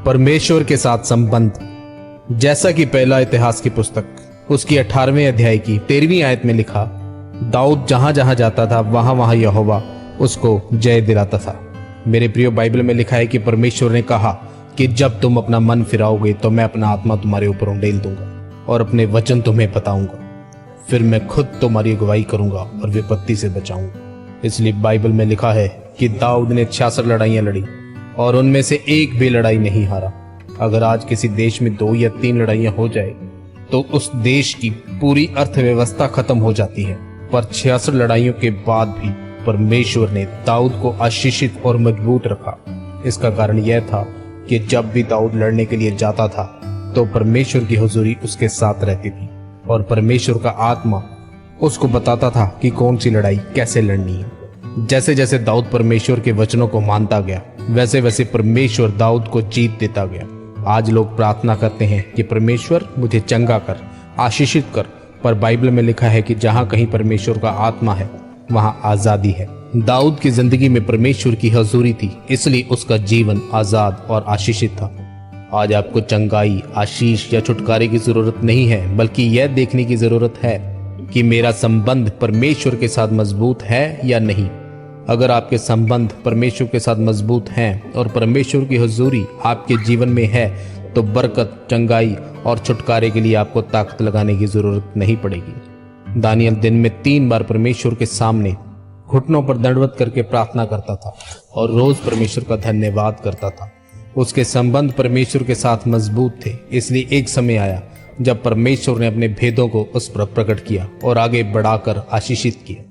परमेश्वर के साथ संबंध। जैसा कि पहला इतिहास की पुस्तक उसकी 18वें अध्याय की 13वीं आयत में लिखा, दाऊद जहां जहां जाता था वहां वहां यहोवा उसको जय दिलाता था। मेरे प्रियो, बाइबल में लिखा है कि परमेश्वर ने कहा कि जब तुम अपना मन फिराओगे तो मैं अपना आत्मा तुम्हारे ऊपर उंडेल दूंगा और अपने वचन तुम्हें बताऊंगा। फिर मैं खुद तुम्हारी अगुवाई करूंगा और विपत्ति से बचाऊंगा। इसलिए बाइबल में लिखा है कि दाऊद ने 66 लड़ाइयां लड़ी और उनमें से एक भी लड़ाई नहीं हारा। अगर आज किसी देश में 2 या 3 लड़ाइयां हो जाए तो उस देश की पूरी अर्थव्यवस्था खत्म हो जाती है। पर 66 लड़ाइयों के बाद भी परमेश्वर ने दाऊद को आशीषित और मजबूत रखा। इसका कारण यह था कि जब भी दाऊद लड़ने के लिए जाता था तो परमेश्वर की हुजूरी उसके साथ रहती थी और परमेश्वर का आत्मा उसको बताता था कि कौन सी लड़ाई कैसे लड़नी है। जैसे जैसे दाऊद परमेश्वर के वचनों को मानता गया वैसे वैसे परमेश्वर दाऊद को जीत देता गया। आज लोग प्रार्थना करते हैं कि परमेश्वर मुझे चंगा कर, आशीषित कर, पर बाइबल में लिखा है कि जहां कहीं परमेश्वर का आत्मा है वहां आजादी है। दाऊद की जिंदगी में परमेश्वर की हुजूरी थी, इसलिए उसका जीवन आजाद और आशीषित था। आज आपको चंगाई, आशीष या छुटकारे की जरूरत नहीं है, बल्कि यह देखने की जरूरत है कि मेरा संबंध परमेश्वर के साथ मजबूत है या नहीं। अगर आपके संबंध परमेश्वर के साथ मजबूत हैं और परमेश्वर की हुजूरी आपके जीवन में है तो बरकत, चंगाई और छुटकारे के लिए आपको ताकत लगाने की जरूरत नहीं पड़ेगी। दानियल दिन में 3 बार परमेश्वर के सामने घुटनों पर दंडवत करके प्रार्थना करता था और रोज परमेश्वर का धन्यवाद करता था। उसके संबंध परमेश्वर के साथ मजबूत थे, इसलिए एक समय आया जब परमेश्वर ने अपने भेदों को उस पर प्रकट किया और आगे बढ़ाकर आशीषित किया।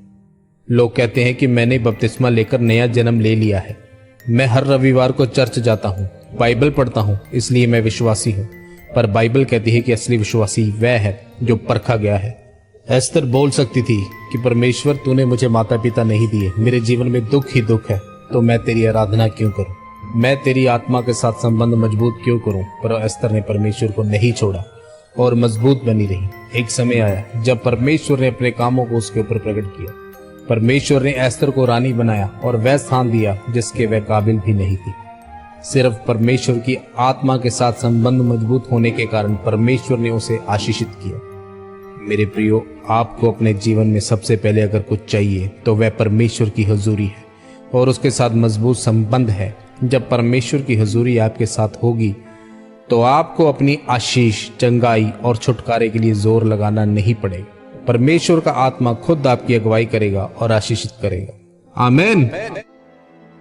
लोग कहते हैं कि मैंने बपतिस्मा लेकर नया जन्म ले लिया है। मैं हर रविवार को चर्च जाता हूँ, बाइबल पढ़ता हूँ, इसलिए मैं विश्वासी हूँ। पर बाइबल कहती है कि असली विश्वासी वह है जो परखा गया है। एस्तर बोल सकती थी कि परमेश्वर तूने मुझे माता पिता नहीं दिए, मेरे जीवन में दुख ही दुख है, तो मैं तेरी आराधना क्यों करूं, मैं तेरी आत्मा के साथ संबंध मजबूत क्यों करूं। पर एस्तर ने परमेश्वर को नहीं छोड़ा और मजबूत बनी रही। एक समय आया जब परमेश्वर ने अपने कामों को उसके ऊपर प्रकट किया। परमेश्वर ने एस्तर को रानी बनाया और वह स्थान दिया जिसके वह काबिल भी नहीं थी। सिर्फ परमेश्वर की आत्मा के साथ संबंध मजबूत होने के कारण परमेश्वर ने उसे आशीषित किया। मेरे प्रियो, आपको अपने जीवन में सबसे पहले अगर कुछ चाहिए तो वह परमेश्वर की हुजूरी है और उसके साथ मजबूत संबंध है। जब परमेश्वर की हुजूरी आपके साथ होगी तो आपको अपनी आशीष, चंगाई और छुटकारे के लिए जोर लगाना नहीं पड़ेगा। परमेश्वर का आत्मा खुद आपकी अगुवाई करेगा और आशीषित करेगा। आमीन।